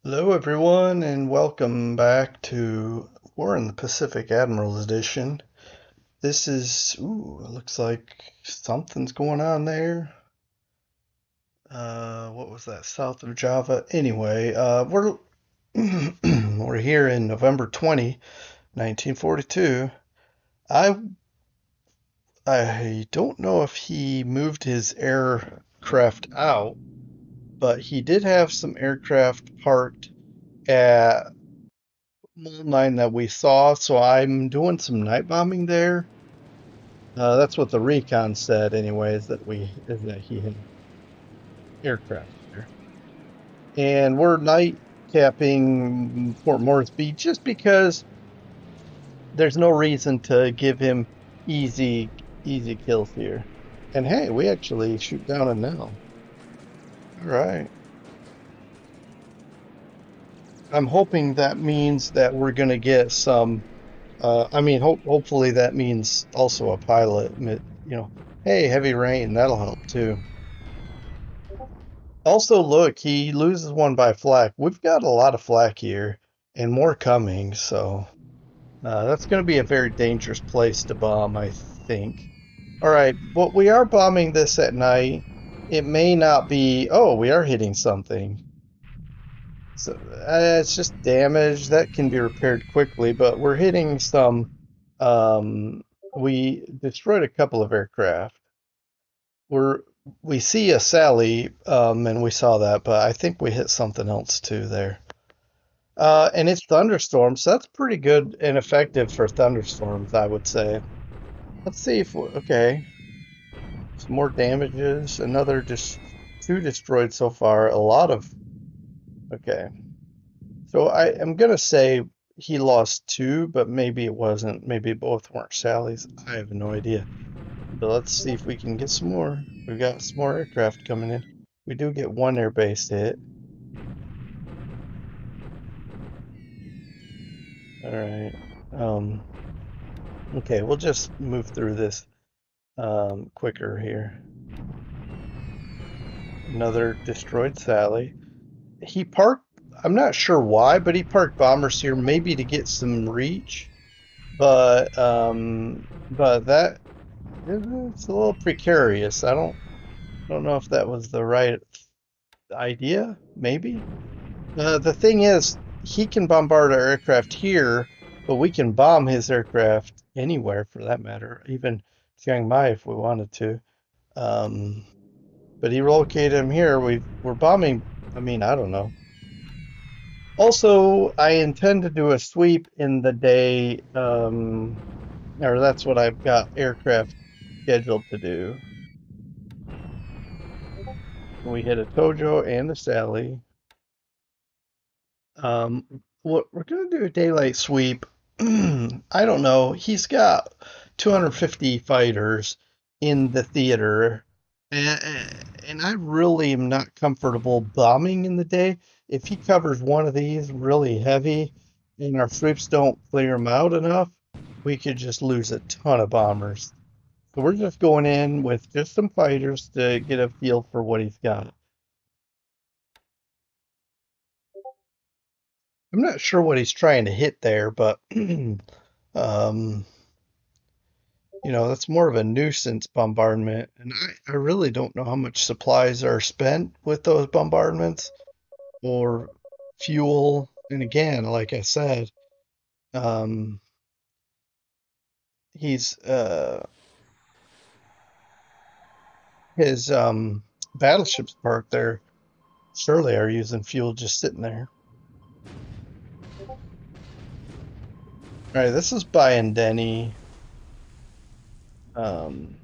Hello, everyone, and welcome back to War in the Pacific Admiral Edition. This is, looks like something's going on there. What was that? South of Java. Anyway, we're we're here in November 20, 1942. I I don't know if he moved his aircraft out, but he did have some aircraft parked at Mole 9 that we saw, so I'm doing some night bombing there. That's what the recon said, anyways, is that he had aircraft there. And we're night capping Fort Moresby just because there's no reason to give him easy kills here. And hey, we actually shoot down a Nell. All right. I'm hoping that means that we're gonna get some. Hopefully that means also a pilot. Hey, heavy rain, that'll help too. Also, look, he loses one by flak. We've got a lot of flak here and more coming, so that's going to be a very dangerous place to bomb, I think. All right, but we are bombing this at night. It may not be. Oh, we are hitting something. So it's just damage that can be repaired quickly, but we're hitting some. Um, we destroyed a couple of aircraft. We're we see a Sally, and we saw that, but I think we hit something else too there. And it's thunderstorms, so that's pretty good and effective for thunderstorms, I would say. Let's see if okay, some more damages. Another just two destroyed so far. A lot of okay. So I am gonna say he lost two, but maybe it wasn't. Maybe both weren't Sally's. I have no idea. But let's see if we can get some more. We've got some more aircraft coming in. We do get one airbase hit. All right. Okay, we'll just move through this quicker here. Another destroyed Sally. He parked, I'm not sure why, but he parked bombers here maybe to get some reach. But that it's a little precarious. I don't know if that was the right idea, maybe. The thing is, he can bombard our aircraft here, but we can bomb his aircraft anywhere for that matter, even Chiang Mai if we wanted to. Um, but he relocated him here. We're bombing. I mean, I don't know. Also, I intend to do a sweep in the day, or that's what I've got aircraft scheduled to do. We hit a Tojo and a Sally. What we're gonna do a daylight sweep. I don't know. He's got 250 fighters in the theater, and I really am not comfortable bombing in the day. If he covers one of these really heavy, and our sweeps don't clear him out enough, we could just lose a ton of bombers. So we're just going in with just some fighters to get a feel for what he's got. I'm not sure what he's trying to hit there, but um, that's more of a nuisance bombardment, and I really don't know how much supplies are spent with those bombardments or fuel. And again, like I said, um, he's his battleships parked there surely are using fuel just sitting there. All right, this is by Denny. Um,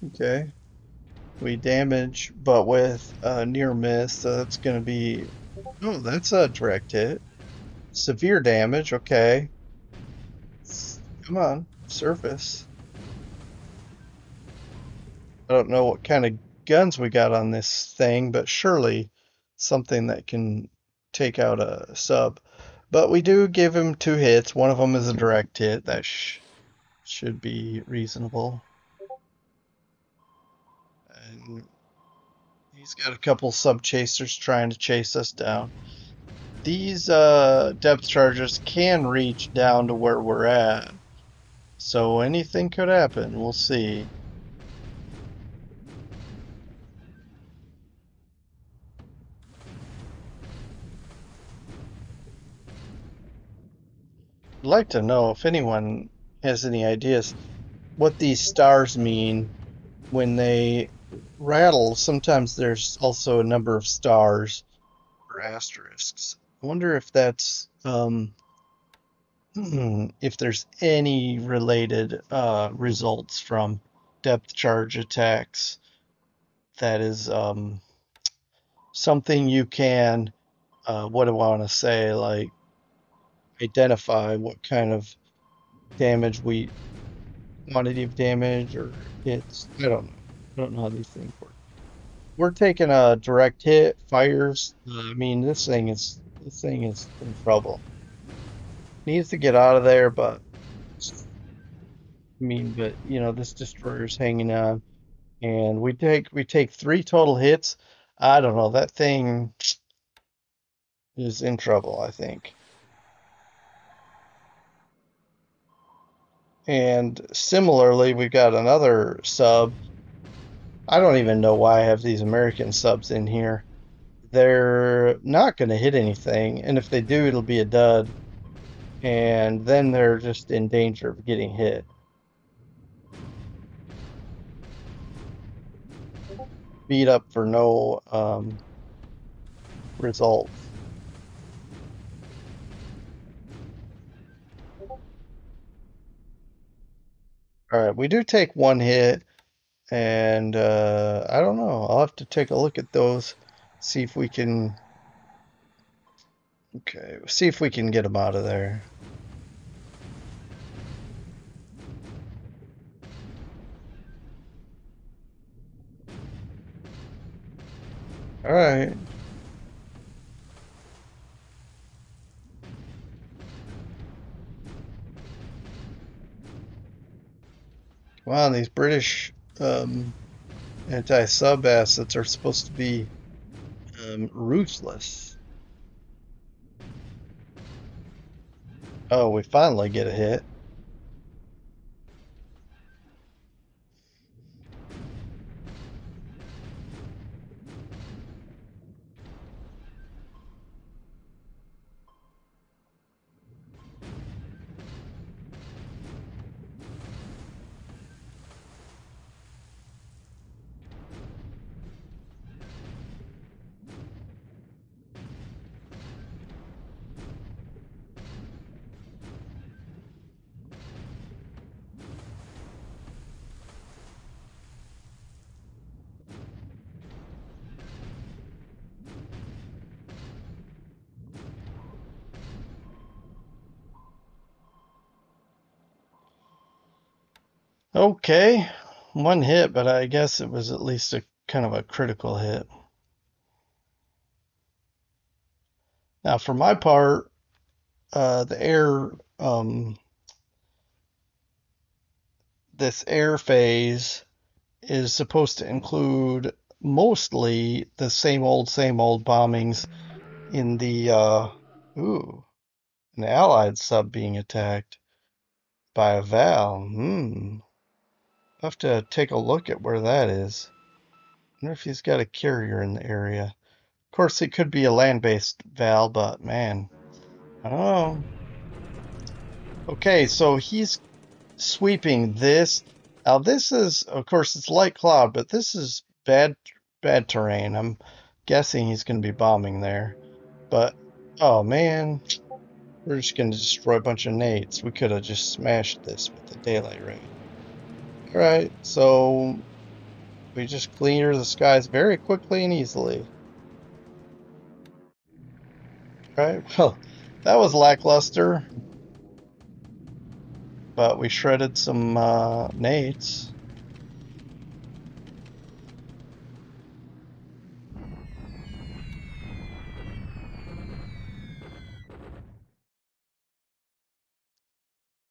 okay. We damage, but with a near miss, so that's going to be. Oh, that's a direct hit. Severe damage, okay. Come on, surface. I don't know what kind of guns we got on this thing, but surely something that can take out a sub. But we do give him two hits. One of them is a direct hit. That should be reasonable. And he's got a couple sub chasers trying to chase us down. These depth charges can reach down to where we're at, so anything could happen. We'll see. I'd like to know if anyone has any ideas what these stars mean when they rattle. Sometimes there's also a number of stars or asterisks. I wonder if that's if there's any related results from depth charge attacks. That is something you can what do I want to say, like identify what kind of damage we quantity of damage or hits. I don't know. I don't know how these things work. We're taking a direct hit, fires. I mean, this thing is in trouble. Needs to get out of there, but I mean, but this destroyer's hanging on, and we take three total hits. I don't know. That thing is in trouble, I think. And similarly, we've got another sub. I don't even know why I have these American subs in here. They're not going to hit anything, and if they do, it'll be a dud, and then they're just in danger of getting hit. Beat up for no results. All right, we do take one hit, and I don't know. I'll have to take a look at those, see if we can. Okay, see if we can get them out of there. All right. Wow, these British anti-sub assets are supposed to be ruthless. Oh, we finally get a hit. Okay, one hit, but I guess it was at least a kind of a critical hit. Now, for my part, the this air phase is supposed to include mostly the same old bombings in the an allied sub being attacked by a Val. I'll have to take a look at where that is. I wonder if he's got a carrier in the area. Of course, it could be a land-based Val, but man, I don't know. Okay, so he's sweeping this. Now this is, of course, it's light cloud, but this is bad terrain. I'm guessing he's going to be bombing there. But, oh man, we're just going to destroy a bunch of nades. We could have just smashed this with the daylight ray. Alright, so we just clear the skies very quickly and easily. Alright, well, that was lackluster, but we shredded some nades.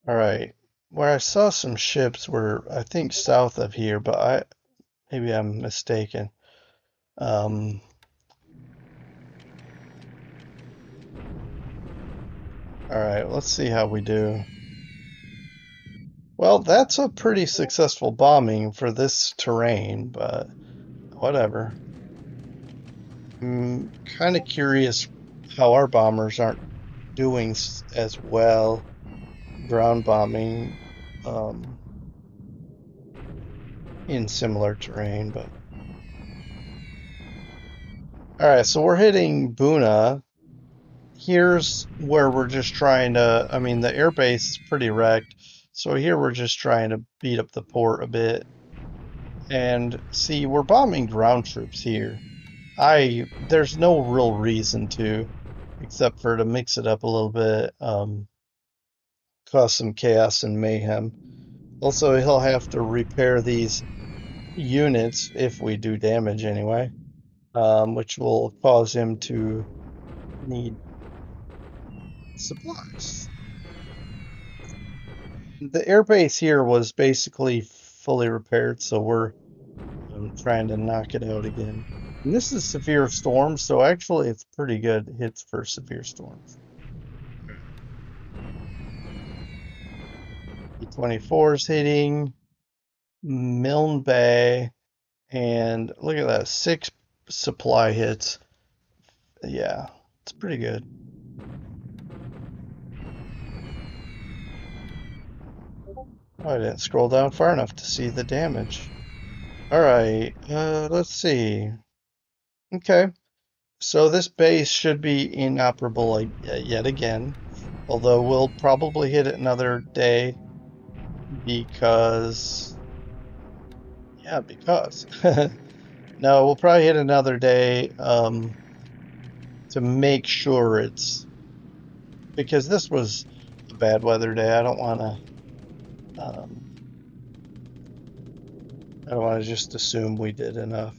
Alright, where I saw some ships were, I think, south of here, but maybe I'm mistaken. All right, let's see how we do. Well, that's a pretty successful bombing for this terrain, but whatever. I'm kind of curious how our bombers aren't doing as well ground bombing in similar terrain, but all right, so we're hitting Buna. Here's where we're just trying to, I mean, the air base is pretty wrecked, so here we're just trying to beat up the port a bit. And see, we're bombing ground troops here. There's no real reason to, except for to mix it up a little bit, cause some chaos and mayhem. Also, he'll have to repair these units if we do damage anyway, which will cause him to need supplies. The airbase here was basically fully repaired, so we're trying to knock it out again. And this is severe storms, so actually it's pretty good hits for severe storms. E-24 is hitting Milne Bay, and look at that, 6 supply hits. Yeah, it's pretty good. Oh, I didn't scroll down far enough to see the damage. Alright, let's see. Okay, so this base should be inoperable yet again, although we'll probably hit it another day because... Yeah, because... No, we'll probably hit another day to make sure it's... Because this was a bad weather day, I don't want to just assume we did enough.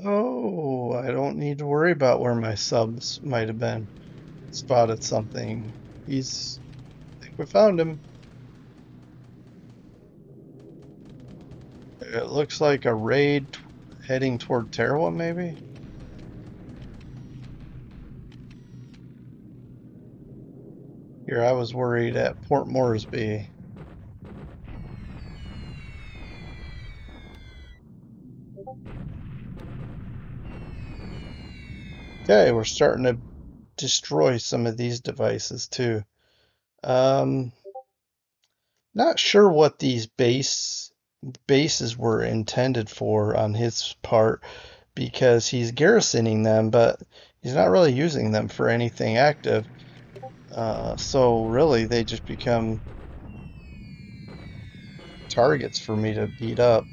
Oh, I don't need to worry about where my subs might have been. Spotted something. I think we found him. It looks like a raid heading toward Tarawa, maybe? Here, I was worried at Port Moresby. Okay, we're starting to destroy some of these devices too. Not sure what these bases were intended for on his part because he's garrisoning them, but he's not really using them for anything active. So really, they just become targets for me to beat up.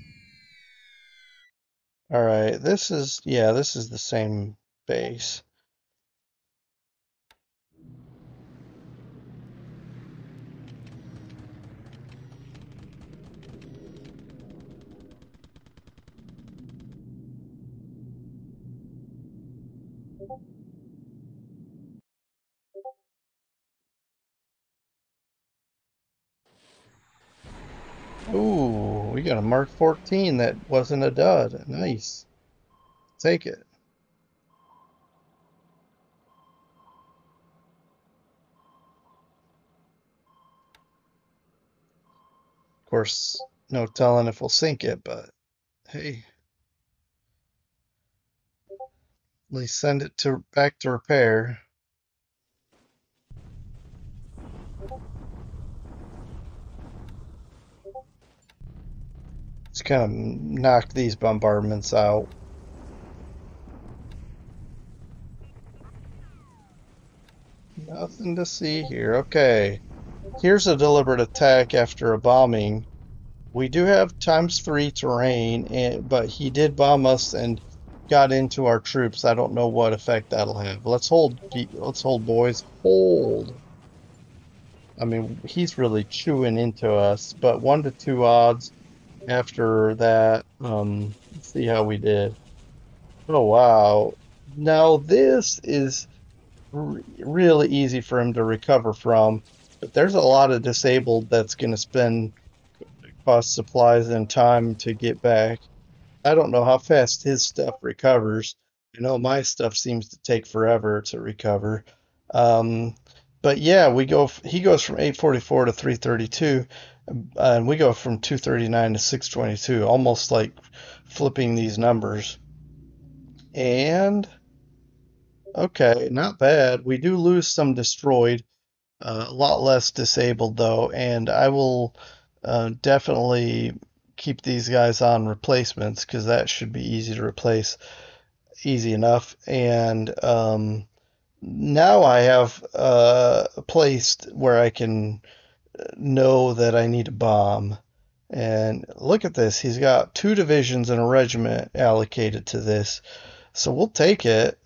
All right, this is the same base. Ooh, we got a Mark 14 that wasn't a dud. Nice. Take it. Of course, no telling if we'll sink it, but hey, at least send it back to repair. Let's kind of knock these bombardments out. Nothing to see here. Okay. Here's a deliberate attack after a bombing. We do have ×3 terrain, but he did bomb us and got into our troops. I don't know what effect that'll have. Let's hold, boys. Hold. I mean, he's really chewing into us, but 1 to 2 odds after that. Let's see how we did. Oh, wow. Now this is really easy for him to recover from, but there's a lot of disabled that's going to spend cost supplies and time to get back. I don't know how fast his stuff recovers. I know my stuff seems to take forever to recover. Um, but yeah, he goes from 844 to 332, and we go from 239 to 622, almost like flipping these numbers. And okay, not bad. We do lose some destroyed, a lot less disabled though, and I will definitely keep these guys on replacements because that should be easy to replace, easy enough. And now I have a place where I can know that I need a bomb. And look at this, he's got 2 divisions and a regiment allocated to this, so we'll take it.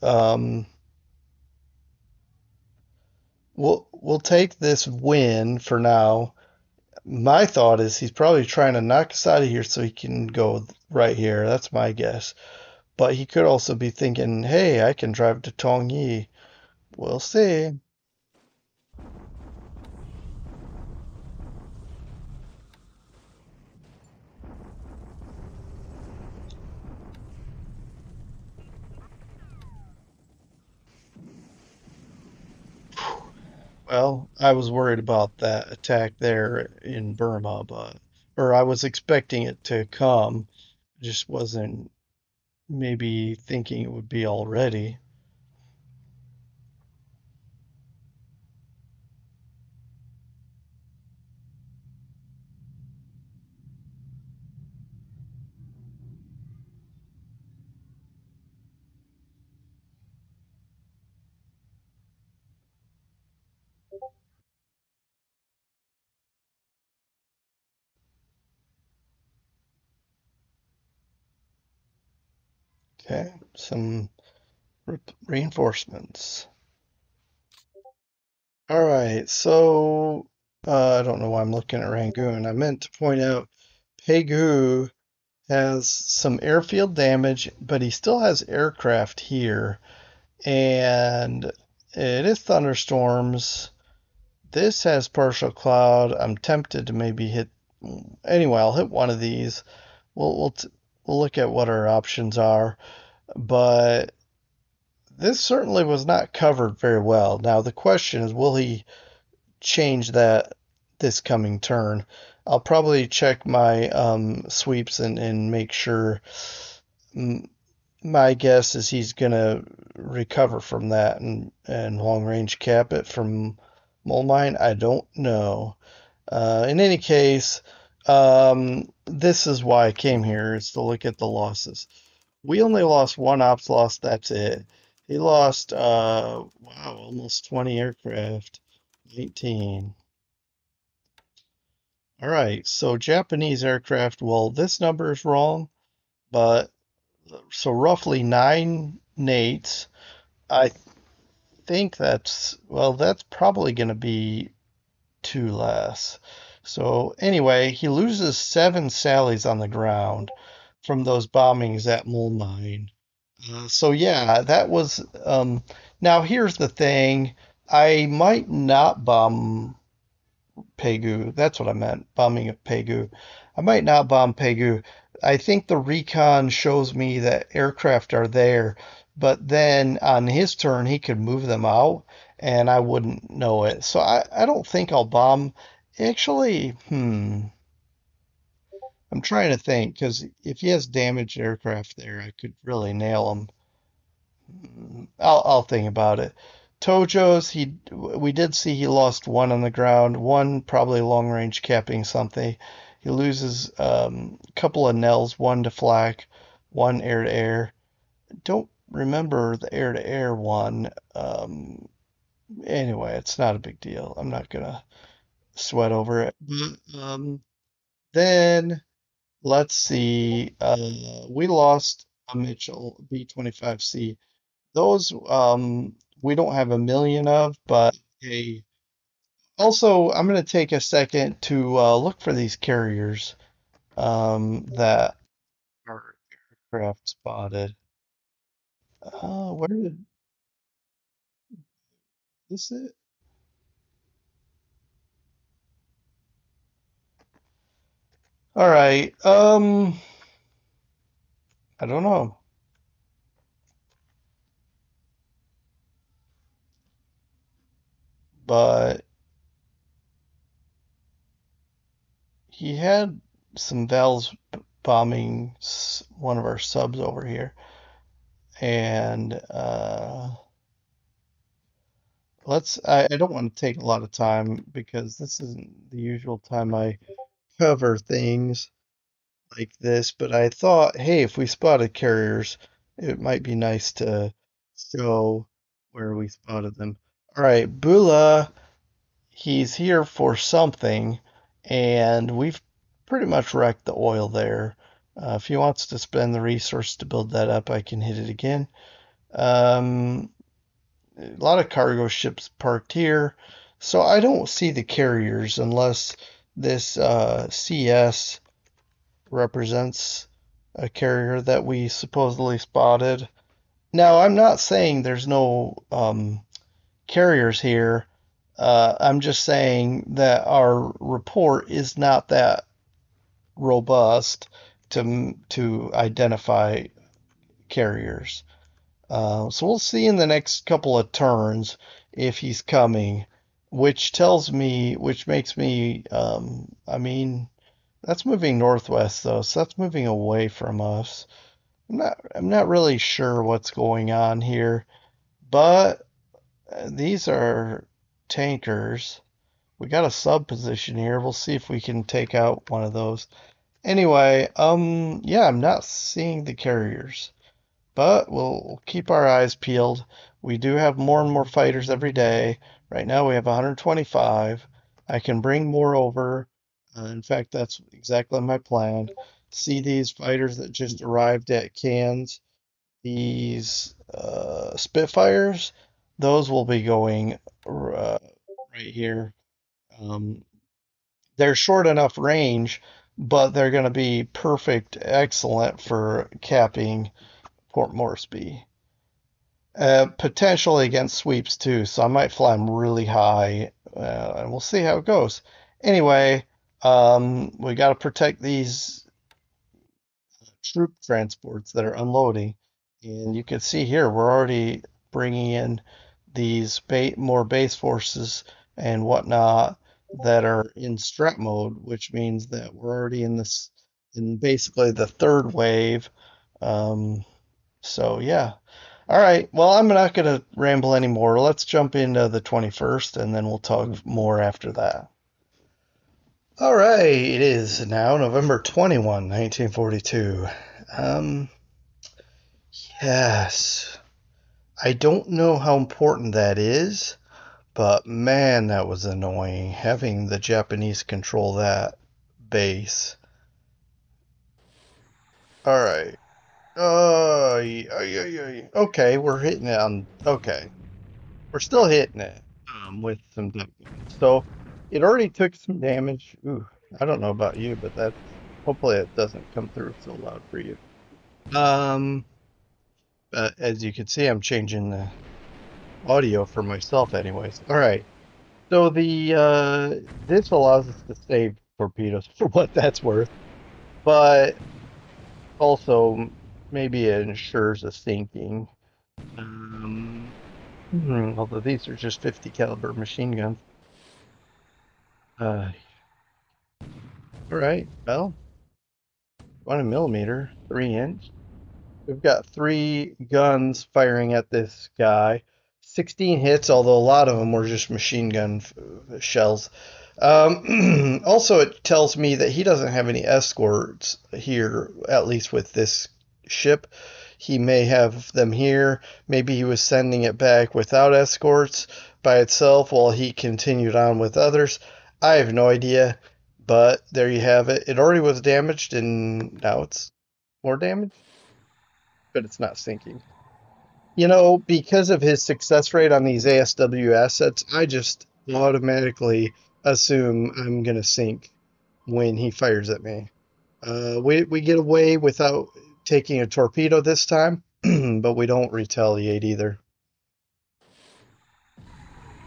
We'll take this win for now. My thought is he's probably trying to knock us out of here so he can go right here. That's my guess. But he could also be thinking, hey, I can drive to Tongyi. We'll see. Well, I was worried about that attack there in Burma, or I was expecting it to come. Just wasn't maybe thinking it would be already. Okay, some reinforcements. All right, so I don't know why I'm looking at Rangoon. I meant to point out Pegu has some airfield damage, but he still has aircraft here, and it is thunderstorms. This has partial cloud. I'm tempted to maybe hit. Anyway, I'll hit one of these. We'll look at what our options are, but this certainly was not covered very well. Now the question is, will he change that this coming turn? I'll probably check my sweeps and make sure. My guess is he's gonna recover from that and long range cap it from Mole Mine. I don't know. In any case, this is why I came here, is to look at the losses. We only lost one ops loss, that's it. He lost, wow, almost 20 aircraft. 19. All right, so Japanese aircraft, well, this number is wrong, but so roughly 9 nates. I think that's, well, that's probably going to be 2 less. So anyway, he loses 7 Sallies on the ground from those bombings at Mole Mine. So yeah, that was. Now here's the thing: I might not bomb Pegu. That's what I meant, bombing of Pegu. I might not bomb Pegu. I think the recon shows me that aircraft are there, but then on his turn he could move them out and I wouldn't know it. So I don't think I'll bomb. Actually, I'm trying to think because if he has damaged aircraft there, I could really nail him. I'll think about it. Tojo's, we did see he lost one on the ground, one probably long range capping something. He loses a couple of Nels, one to flak, one air to air. Don't remember the air to air one. Anyway, it's not a big deal. I'm not gonna sweat over it. Then let's see. We lost a Mitchell B-25C. Those we don't have a million of, but hey, Also, I'm going to take a second to look for these carriers that our aircraft spotted. Where did this it? All right. I don't know, but he had some Vals bombing one of our subs over here, and I don't want to take a lot of time because this isn't the usual time I cover things like this, but I thought, hey, if we spotted carriers, it might be nice to show where we spotted them. All right, Bula, he's here for something, and we've pretty much wrecked the oil there. If he wants to spend the resource to build that up, I can hit it again. Um, a lot of cargo ships parked here, so I don't see the carriers unless this CS represents a carrier that we supposedly spotted. Now, I'm not saying there's no carriers here. I'm just saying that our report is not that robust to identify carriers. So we'll see in the next couple of turns if he's coming, which makes me, I mean, that's moving northwest though, so that's moving away from us. I'm not really sure what's going on here, but these are tankers. We got a sub position here. We'll see if we can take out one of those. Anyway, yeah, I'm not seeing the carriers, but we'll keep our eyes peeled. We do have more and more fighters every day. Right now we have 125. I can bring more over. In fact, that's exactly my plan. See these fighters that just arrived at Cairns, these Spitfires, those will be going right here. Um, they're short enough range, but they're going to be perfect, excellent for capping Port Moresby. Potentially against sweeps too, so I might fly them really high, and we'll see how it goes. Anyway, we got to protect these troop transports that are unloading, and you can see here we're already bringing in these more base forces and whatnot that are in strat mode, which means that we're already in basically the third wave. Um, so yeah. All right. Well, I'm not going to ramble anymore. Let's jump into the 21st and then we'll talk more after that. All right. It is now November 21, 1942. Um, yes. I don't know how important that is, but man, that was annoying having the Japanese control that base. All right. Okay, we're hitting it on. Okay. We're still hitting it with some duck guns. So it already took some damage. Ooh, I don't know about you, but that's hopefully it doesn't come through so loud for you. Um, but as you can see, I'm changing the audio for myself, anyways. All right. So the this allows us to save torpedoes for what that's worth, but also maybe it ensures a sinking. Um, although these are just 50 caliber machine guns. Uh, all right. Well, 1 millimeter, 3 inch. We've got three guns firing at this guy. 16 hits, although a lot of them were just machine gun shells. Also, it tells me that he doesn't have any escorts here, at least with this ship. He may have them here. Maybe he was sending it back without escorts by itself while he continued on with others. I have no idea, but there you have it. It already was damaged, and now it's more damaged, but it's not sinking. Because of his success rate on these ASW assets, I just automatically assume I'm gonna sink when he fires at me. We get away without taking a torpedo this time, but we don't retaliate either.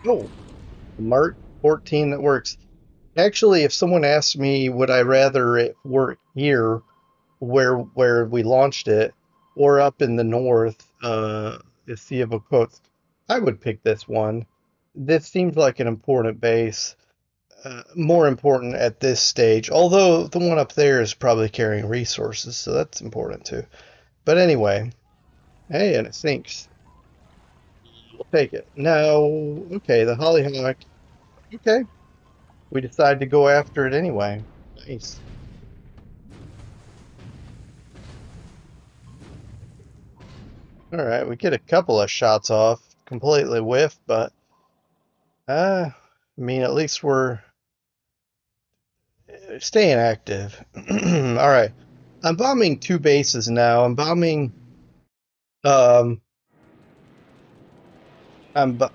Oh, Mark 14 that works. Actually, if someone asked me, would I rather it work here, where we launched it, or up in the north, the Sea of Okhotsk, I would pick this one. This seems like an important base, more important at this stage. Although the one up there is probably carrying resources, so that's important too. But anyway, hey, and it sinks. We'll take it. Now, okay, the Hollyhock. Okay, we decide to go after it anyway. Nice. All right, we get a couple of shots off, completely whiff, but I mean, at least we're staying active. All right, I'm bombing two bases now. Um,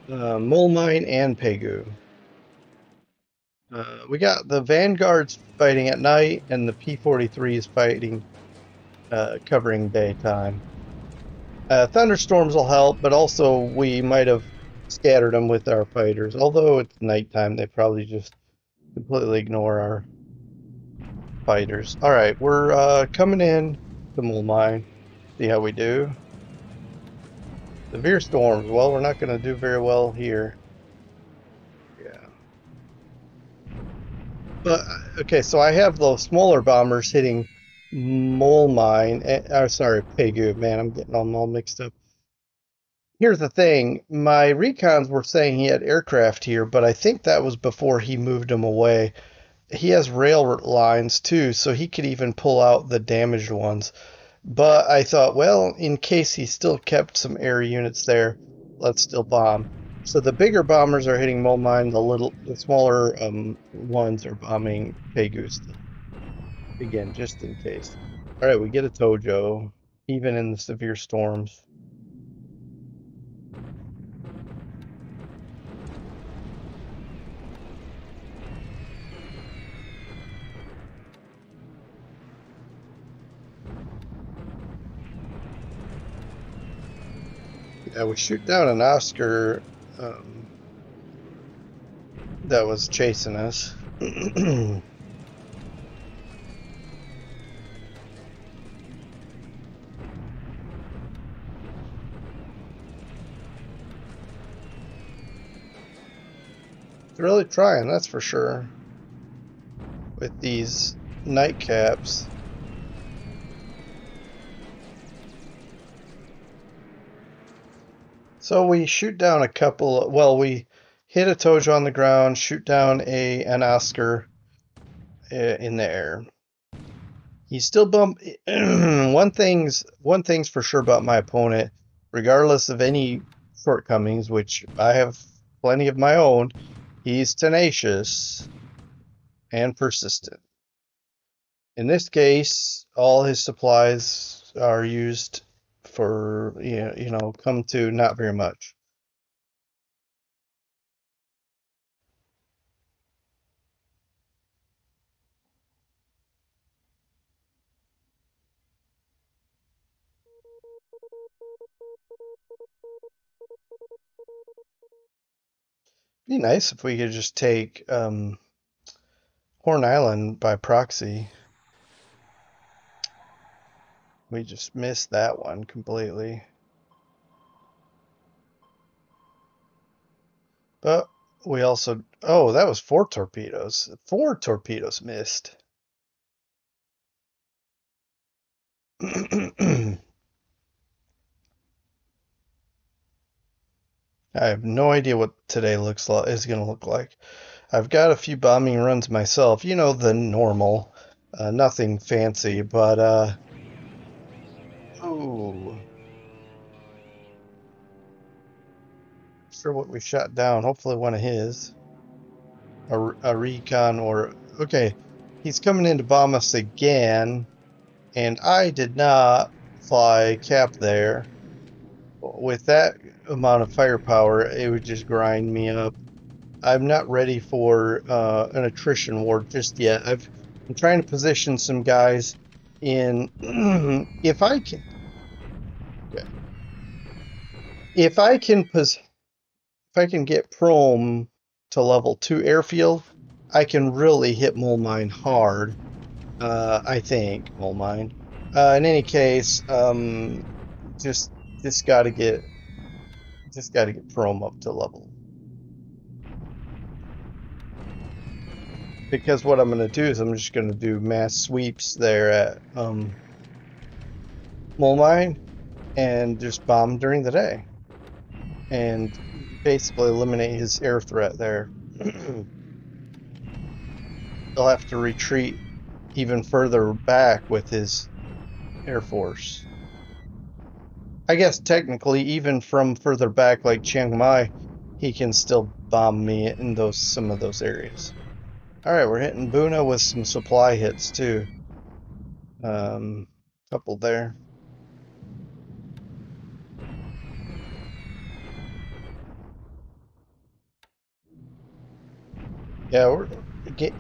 Mole Mine and Pegu. We got the Vanguards fighting at night, and the P-43 is fighting, covering daytime. Thunderstorms will help, but also we might have scattered them with our fighters. Although it's nighttime, they probably just completely ignore our fighters. All right, we're coming in to Mole Mine. See how we do. Severe storms. Well, we're not going to do very well here. Yeah. But okay, so I have those smaller bombers hitting Mole Mine. Sorry, Pegu. Man, I'm getting them all mixed up. Here's the thing. My recons were saying he had aircraft here, but I think that was before he moved them away. He has rail lines too, so he could even pull out the damaged ones. But I thought, well, in case he still kept some air units there, let's still bomb. So the bigger bombers are hitting Mole Mine, the smaller ones are bombing Pegu still. Again, just in case. All right, we get a Tojo, even in the severe storms. Yeah, we shoot down an Oscar that was chasing us. It's really trying, that's for sure. With these nightcaps. So we shoot down a couple. Well, we hit a Tojo on the ground, shoot down an Oscar in the air. He's still bump. One thing's for sure about my opponent, regardless of any shortcomings, which I have plenty of my own. He's tenacious and persistent. In this case, all his supplies are used for come to not very much. Be nice if we could just take Horn Island by proxy. We just missed that one completely. But we also, oh, that was four torpedoes. Four torpedoes missed. I have no idea what today is going to look like. I've got a few bombing runs myself. You know, the normal, nothing fancy, but oh, sure what we shot down. Hopefully one of his, a recon or okay. He's coming in to bomb us again, and I did not fly cap there. With that amount of firepower, it would just grind me up. I'm not ready for an attrition war just yet. I'm trying to position some guys in. If I can, if I can if I can get Prom to level 2 airfield, I can really hit Mole Mine hard. I think Mole Mine. In any case, just just got to get just got to get Prom up to level. Because what I'm going to do is I'm just going to do mass sweeps there at Mole Mine and just bomb during the day and basically eliminate his air threat there. He'll have to retreat even further back with his air force. I guess technically, even from further back like Chiang Mai, he can still bomb me in some of those areas. All right, we're hitting Buna with some supply hits too. Couple there. Yeah,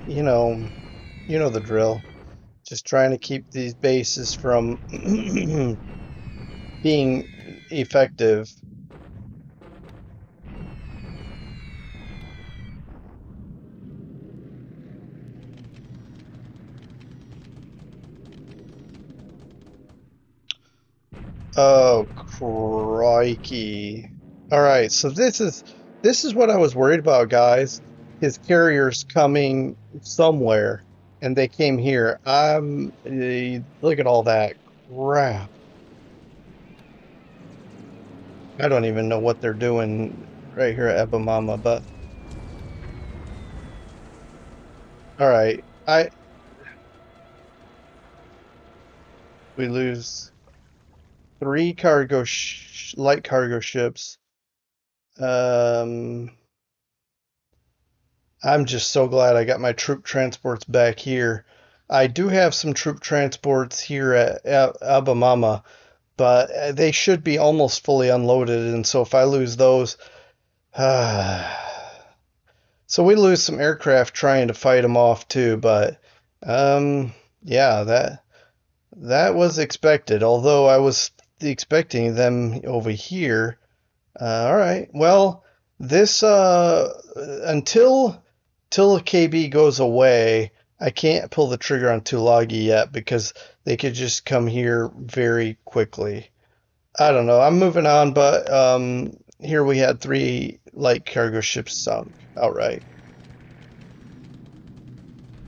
you know the drill. Just trying to keep these bases from being effective. Oh, crikey. All right, so this is what I was worried about, guys. His carrier's coming somewhere, and they came here. Look at all that crap. I don't even know what they're doing right here at Ebamama, but all right. We lose 3 light cargo ships. Um, I'm just so glad I got my troop transports back here. I do have some troop transports here at Abamama, but they should be almost fully unloaded, and so if I lose those, so we lose some aircraft trying to fight them off too. But yeah, that was expected. Although I was expecting them over here. All right. Well, this till KB goes away, I can't pull the trigger on Tulagi yet because they could just come here very quickly. I don't know. I'm moving on, but here we had 3 light cargo ships sunk outright.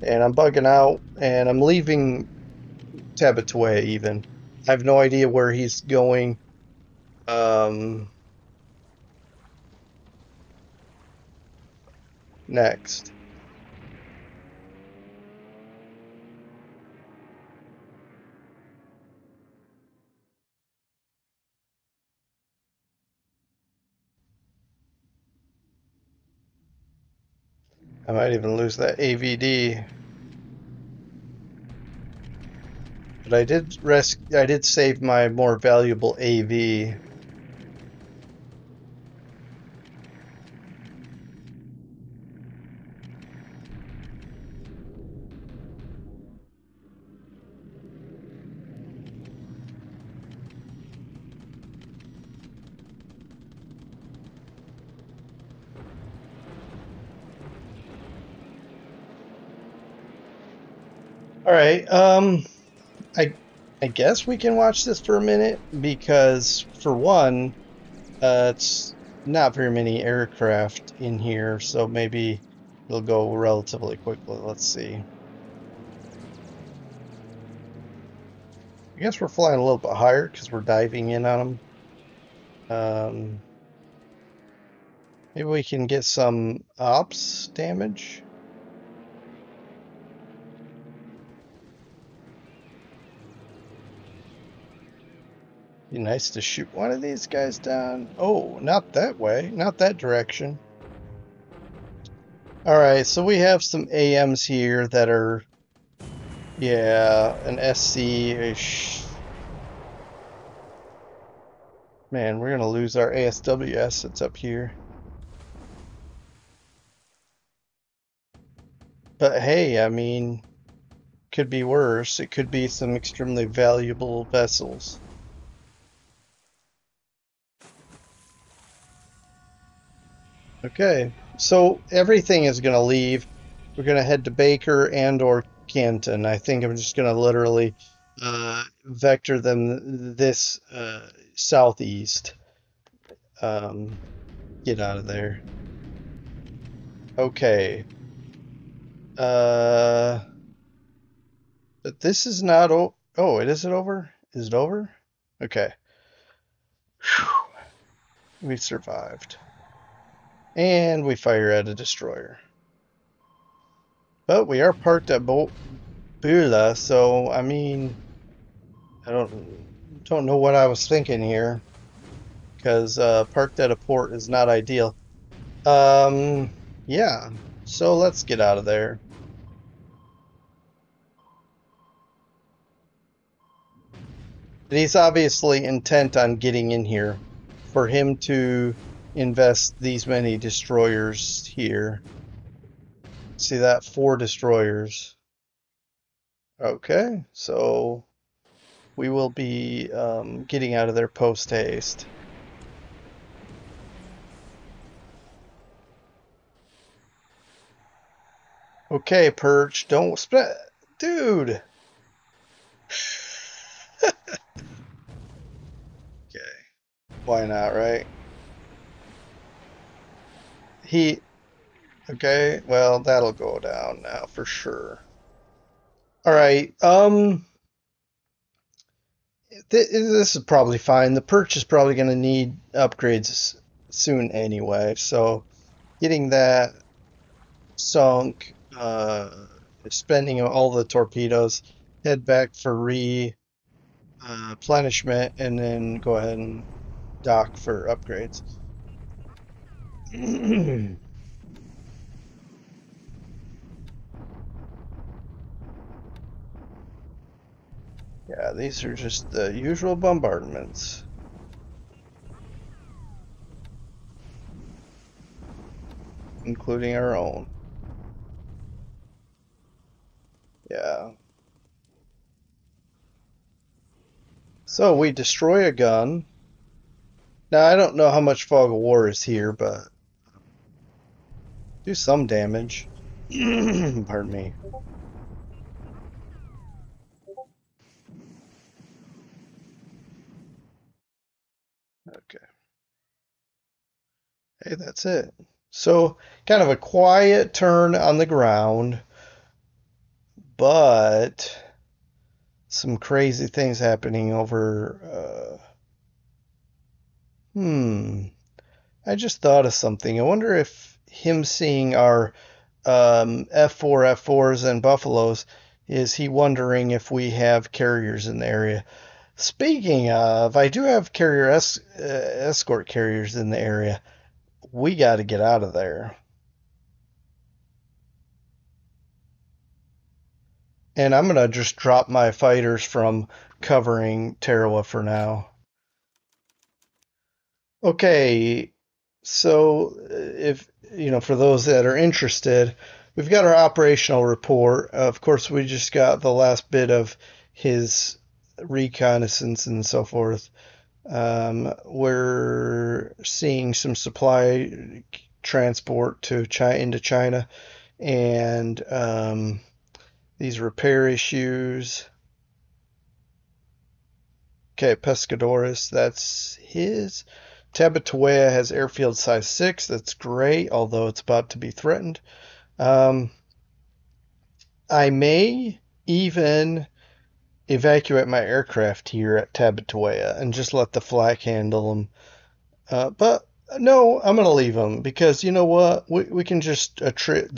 And I'm bugging out and I'm leaving Tabitaway even. I have no idea where he's going. Next. I might even lose that AVD. But I did save my more valuable AV. All right, I I guess we can watch this for a minute because for one, it's not very many aircraft in here, so maybe it'll go relatively quickly. Let's see. I guess we're flying a little bit higher because we're diving in on them. Maybe we can get some ops damage. Be nice to shoot one of these guys down. Oh, not that way, not that direction. All right, so we have some AMs here that are, yeah, an SC. Man, we're gonna lose our ASW assets up here. But hey, I mean, could be worse. It could be some extremely valuable vessels. Okay, so everything is going to leave. We're going to head to Baker and or Canton. I think I'm just going to literally vector them this southeast. Um, get out of there. Okay. Uh, but this is not oh, it is it over? Is it over? Okay. Whew. We survived. And we fire at a destroyer. But we are parked at Bula, so I mean, I don't know what I was thinking here, because parked at a port is not ideal. Yeah. So let's get out of there. And he's obviously intent on getting in here for him to invest these many destroyers here. See that? 4 destroyers. Okay, so we will be getting out of there post haste. Okay, Perch, don't spend. Dude! Okay, why not, right? He. Okay, well, that'll go down now for sure. Alright, this is probably fine. The Perch is probably going to need upgrades soon anyway, so getting that sunk, spending all the torpedoes, head back for replenishment, and then go ahead and dock for upgrades. Yeah, these are just the usual bombardments, including our own. Yeah. So we destroy a gun. Now, I don't know how much fog of war is here, but do some damage. Pardon me. Okay. Hey, that's it. So, kind of a quiet turn on the ground, but some crazy things happening over. I just thought of something. I wonder if him seeing our F4, F4s, and Buffaloes, is he wondering if we have carriers in the area? Speaking of, I do have escort carriers in the area. We got to get out of there. And I'm going to just drop my fighters from covering Tarawa for now. Okay, so if for those that are interested, we've got our operational report. Of course, we just got the last bit of his reconnaissance and so forth. We're seeing some supply transport to into China, and these repair issues. Okay, Pescadores, that's his. Tabataoya has airfield size 6. That's great, although it's about to be threatened. I may even evacuate my aircraft here at Tabataoya and just let the flak handle them. But no, I'm going to leave them because you know what? We can just attrit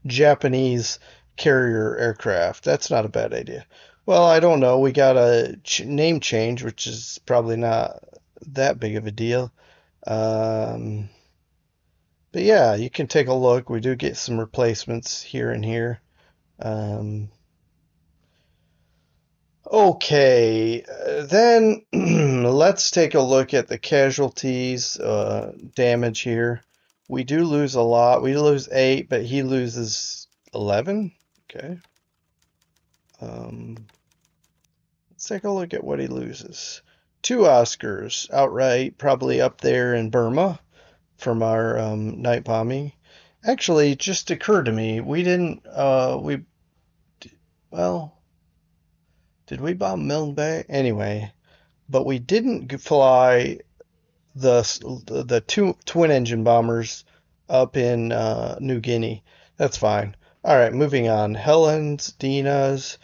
Japanese carrier aircraft. That's not a bad idea. Well, I don't know. We got a name change, which is probably not that big of a deal. Um, but yeah, you can take a look. We do get some replacements here and here. Um, okay, then let's take a look at the casualties damage here. We do lose a lot. We lose 8, but he loses 11. Okay. Um, let's take a look at what he loses. 2 Oscars outright, probably up there in Burma from our night bombing. Actually, it just occurred to me, we didn't, well, did we bomb Milne Bay? Anyway, but we didn't fly the two twin engine bombers up in New Guinea. That's fine. All right, moving on. Helen's, Dina's,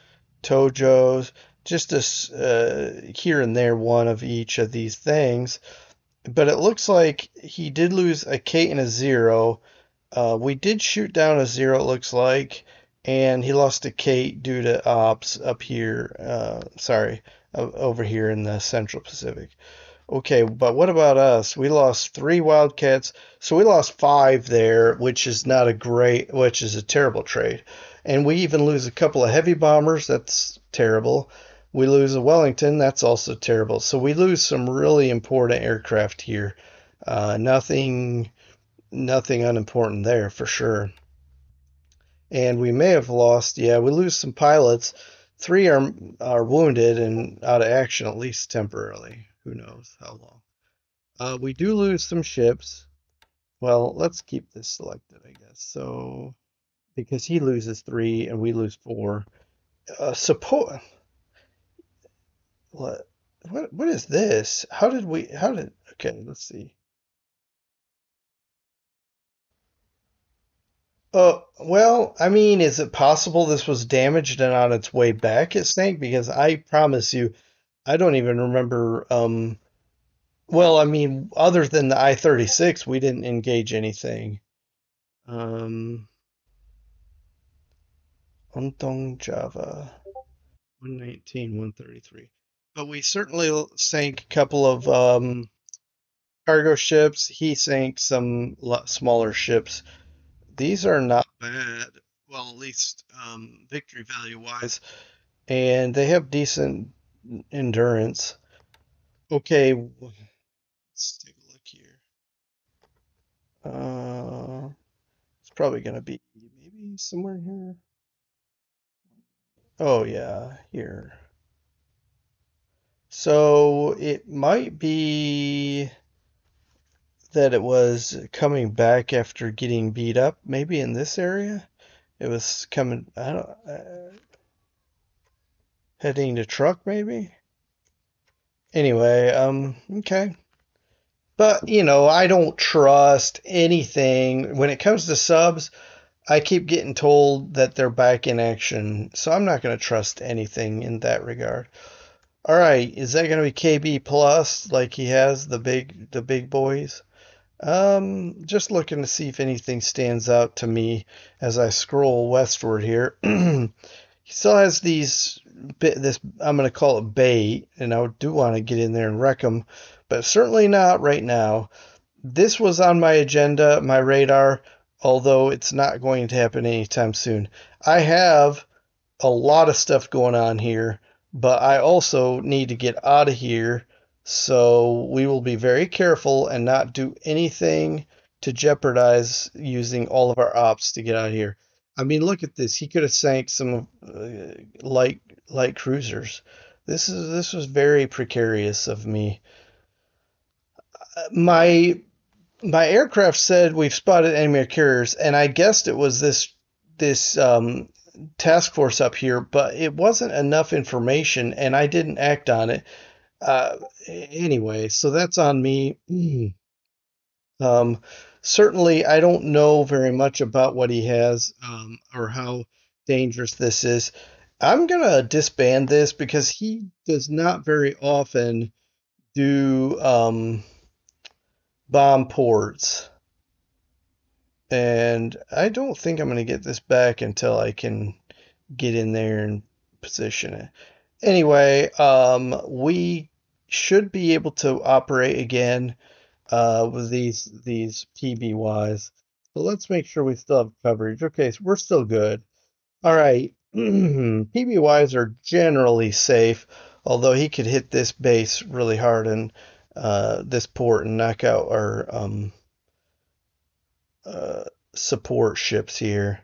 Tojo's, just here and there one of each of these things. But it looks like he did lose a K and a 0. We did shoot down a 0, it looks like, and he lost a Kate due to ops up here. Sorry, over here in the Central Pacific. Okay, but what about us? We lost 3 Wildcats, so we lost 5 there, which is not a great, which is a terrible trade. And we even lose a couple of heavy bombers. That's terrible. We lose a Wellington. That's also terrible. So we lose some really important aircraft here. Nothing unimportant there for sure. And we may have lost, yeah, we lose some pilots. 3 are wounded and out of action, at least temporarily. Who knows how long. We do lose some ships. Well, let's keep this selected, I guess. So, because he loses 3 and we lose 4. Support. What? What is this? Okay, let's see. Well, I mean, is it possible this was damaged and on its way back it sank? Because I promise you, I don't even remember. Well, I mean, other than the I-36, we didn't engage anything. Um, Ontong Java, 119, 133. But we certainly sank a couple of cargo ships. He sank some smaller ships. These are not bad. Well, at least victory value wise. And they have decent endurance. Okay, let's take a look here. It's probably going to be maybe somewhere here. Oh, yeah, here. So it might be that it was coming back after getting beat up, maybe in this area. It was coming, I don't, heading to truck, maybe. Anyway, okay. But, I don't trust anything. When it comes to subs, I keep getting told that they're back in action, so I'm not going to trust anything in that regard. All right, is that going to be KB plus like he has the big boys? Just looking to see if anything stands out to me as I scroll westward here. He still has this, I'm going to call it bait, and I do want to get in there and wreck them, but certainly not right now. This was on my agenda, my radar, although it's not going to happen anytime soon. I have a lot of stuff going on here, but I also need to get out of here. So we will be very careful and not do anything to jeopardize using all of our ops to get out of here. I mean, look at this. He could have sank some light cruisers. This was very precarious of me. My aircraft said we've spotted enemy carriers, and I guessed it was this task force up here, but it wasn't enough information, and I didn't act on it. Uh, anyway, so that's on me. Um, Certainly, I don't know very much about what he has or how dangerous this is. I'm gonna disband this because he does not very often do bomb ports. And I don't think I'm going to get this back until I can get in there and position it. Anyway, we should be able to operate again with these PBYs. So let's make sure we still have coverage. Okay, so we're still good. All right, PBYs are generally safe, although he could hit this base really hard and this port and knock out our uh, support ships here.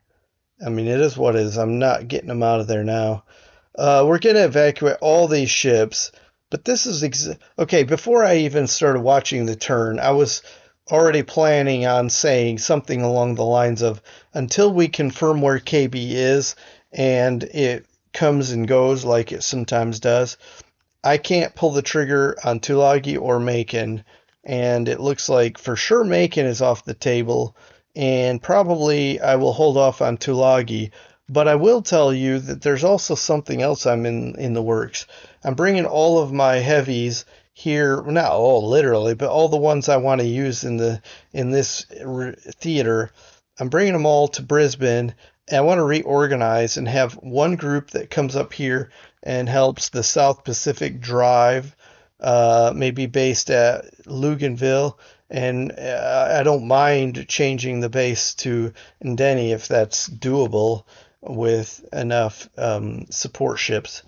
I mean, it is what it is. I'm not getting them out of there now. We're going to evacuate all these ships, but this is okay. Before I even started watching the turn, I was already planning on saying something along the lines of until we confirm where KB is and it comes and goes like it sometimes does, I can't pull the trigger on Tulagi or Macon, and it looks like for sure Macon is off the table, and probably I will hold off on Tulagi. But I will tell you that there's also something else I'm in the works. I'm bringing all of my heavies here, not all literally, but all the ones I want to use in this theater. I'm bringing them all to Brisbane, and I want to reorganize and have one group that comes up here and helps the South Pacific Drive, maybe based at Luganville. And I don't mind changing the base to Ndeni if that's doable with enough support ships.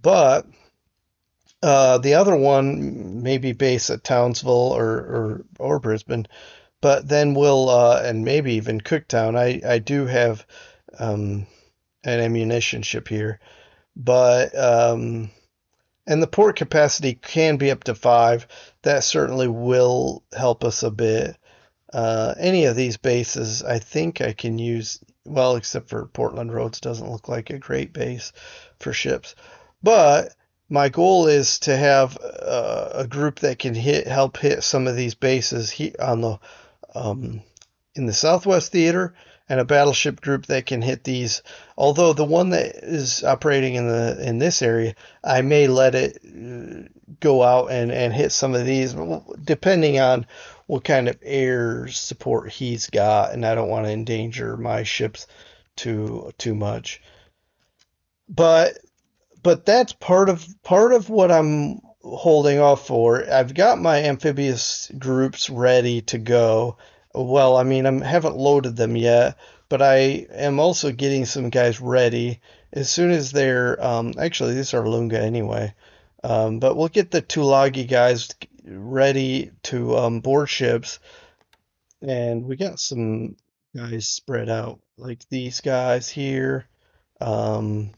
But the other one may be based at Townsville or Brisbane. But then we'll, and maybe even Cooktown. I do have an ammunition ship here. But and the port capacity can be up to 5. That certainly will help us a bit. Any of these bases, I think I can use, well, except for Portland Roads, doesn't look like a great base for ships. But my goal is to have a group that can help hit some of these bases on the um, in the Southwest Theater, and a battleship group that can hit these. Although the one that is operating in this area, I may let it go out and hit some of these, depending on what kind of air support he's got, and I don't want to endanger my ships too much. But that's part of what I'm holding off for. I've got my amphibious groups ready to go. Well, I mean, I haven't loaded them yet, but I am also getting some guys ready as soon as they're actually these are Lunga anyway. But we'll get the Tulagi guys ready to board ships, and we got some guys spread out like these guys here. Um,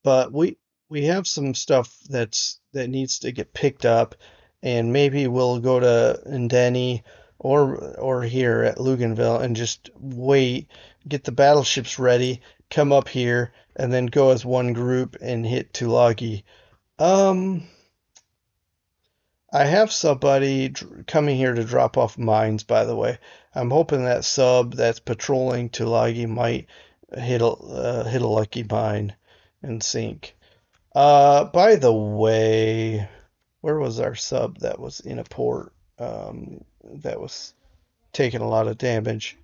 but we have some stuff that needs to get picked up, and maybe we'll go to Ndeni or here at Luganville and just wait, get the battleships ready, come up here, and then go as one group and hit Tulagi. Um, I have somebody coming here to drop off mines, by the way. I'm hoping that sub that's patrolling Tulagi might hit a lucky mine and sink. By the way, where was our sub that was in a port that was taking a lot of damage?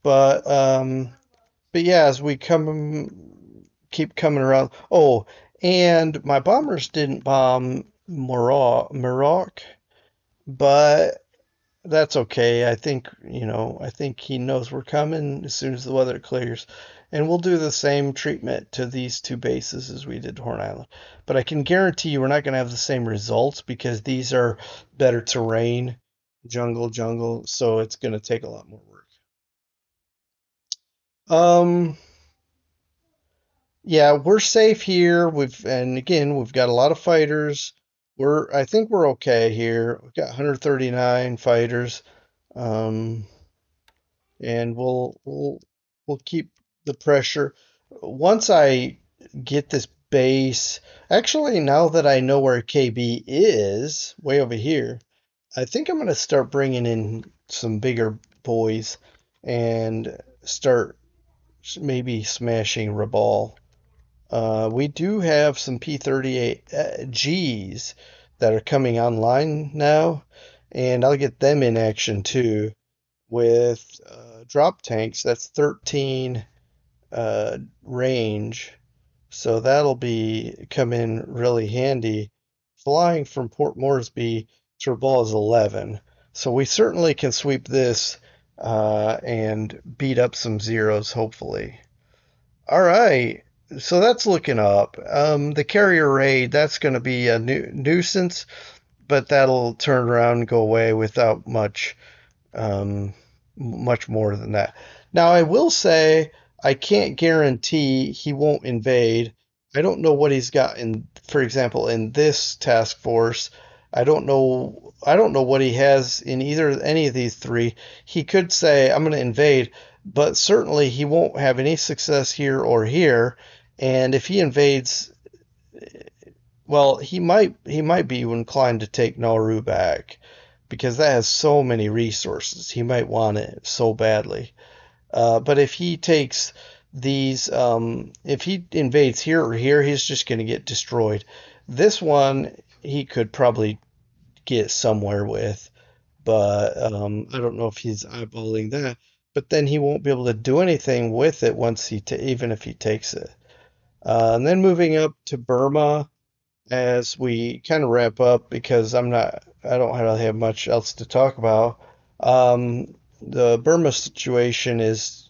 But but yeah, as we keep coming around. Oh, and my bombers didn't bomb Morocco, but that's okay. I think he knows we're coming as soon as the weather clears. And we'll do the same treatment to these two bases as we did to Horn Island. But I can guarantee you we're not going to have the same results because these are better terrain, jungle, so it's going to take a lot more work. Um, yeah, we're safe here. And again, we've got a lot of fighters. I think we're okay here. We've got 139 fighters. Um, and we'll keep the pressure. Once I get this base, actually, now that I know where KB is, way over here, I think I'm gonna start bringing in some bigger boys and start maybe smashing Rabal. We do have some P-38 Gs that are coming online now, and I'll get them in action too with drop tanks. That's 13 range, so that'll be come in really handy. Flying from Port Moresby to Rabaul is 11, so we certainly can sweep this and beat up some zeros, hopefully. All right, so that's looking up. The carrier raid, that's going to be a nuisance, but that'll turn around and go away without much um, much more than that. Now, I will say I can't guarantee he won't invade. I don't know what he's got in, for example, in this task force. I don't know what he has in either any of these three. He could say, I'm going to invade, but certainly he won't have any success here or here. And if he invades, well, he might be inclined to take Nauru back because that has so many resources. He might want it so badly. But if he takes if he invades here or here, he's just going to get destroyed. This one he could probably get somewhere with, but I don't know if he's eyeballing that. But then he won't be able to do anything with it once even if he takes it. And then moving up to Burma as we kind of wrap up because I don't really have much else to talk about. The Burma situation is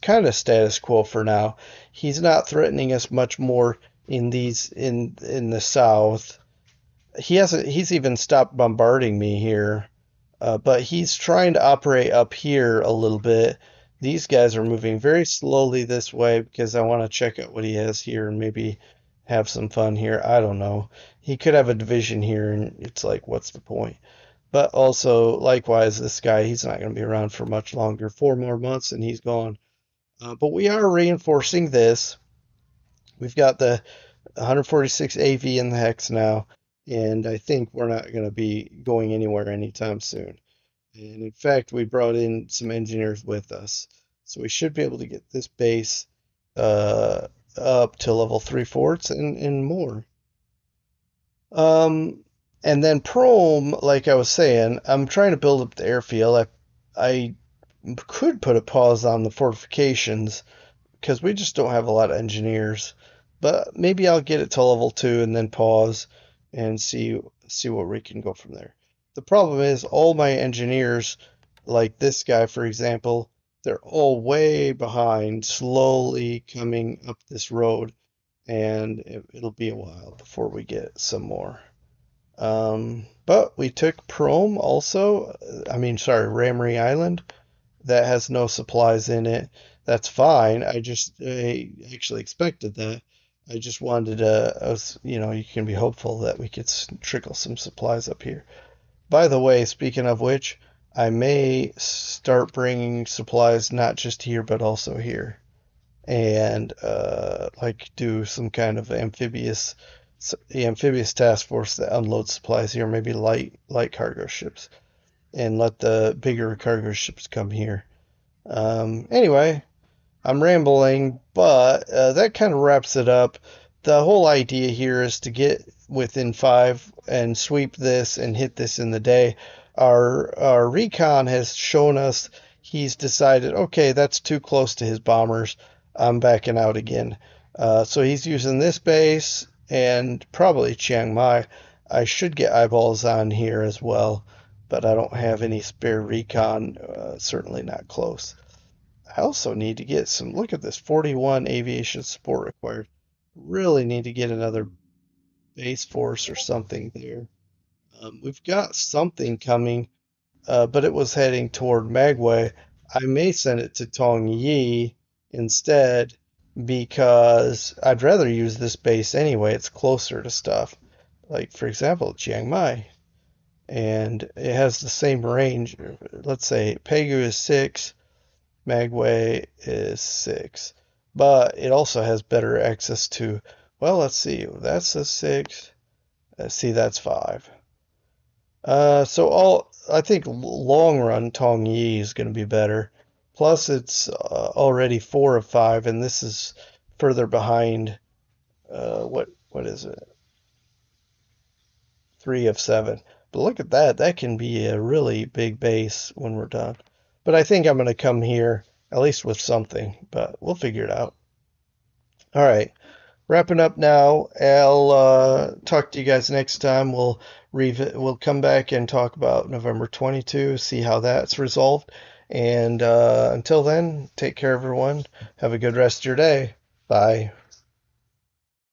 kind of status quo for now. He's not threatening us much more in the south. He's even stopped bombarding me here, but he's trying to operate up here a little bit. These guys are moving very slowly this way because I want to check out what he has here and maybe have some fun here. I don't know. He could have a division here, and it's like, what's the point? But also, likewise, this guy, he's not going to be around for much longer. 4 more months and he's gone. But we are reinforcing this. We've got the 146 AV in the hex now, and I think we're not going to be going anywhere anytime soon. And in fact, we brought in some engineers with us. So we should be able to get this base uh, up to level 3 forts and more. Um, and then Prome, like I was saying, I'm trying to build up the airfield. I could put a pause on the fortifications because we just don't have a lot of engineers. But maybe I'll get it to level 2 and then pause and see where we can go from there. The problem is all my engineers, like this guy for example, they're all way behind, slowly coming up this road, and it'll be a while before we get some more. But we took Prome also. I mean, sorry, Ramrey Island. That has no supplies in it. That's fine. I actually expected that. I just wanted you can be hopeful that we could trickle some supplies up here. By the way, speaking of which, I may start bringing supplies not just here but also here, and like do some kind of amphibious task force that unloads supplies here, maybe light cargo ships, and let the bigger cargo ships come here. Anyway, I'm rambling, but that kind of wraps it up. The whole idea here is to get within 5 and sweep this and hit this in the day. Our recon has shown us he's decided, okay, that's too close to his bombers. I'm backing out again. So he's using this base and probably Chiang Mai. I should get eyeballs on here as well, but I don't have any spare recon, certainly not close. I also need to get some, look at this, 41 aviation support required. Really need to get another base force or something there. We've got something coming, but it was heading toward Magway. I may send it to Tong Yi instead because I'd rather use this base anyway. It's closer to stuff. Like, for example, Chiang Mai. And it has the same range. Let's say Pegu is 6, Magway is 6. But it also has better access to, well, let's see, that's a 6. Let's see, that's 5. I think long run Tong Yi is going to be better. Plus, it's already 4 of 5, and this is further behind. What is it? 3 of 7. But look at that. That can be a really big base when we're done. But I think I'm going to come here at least with something, but we'll figure it out. All right. Wrapping up now. I'll talk to you guys next time. We'll come back and talk about November 22, see how that's resolved. And until then, take care, everyone. Have a good rest of your day. Bye.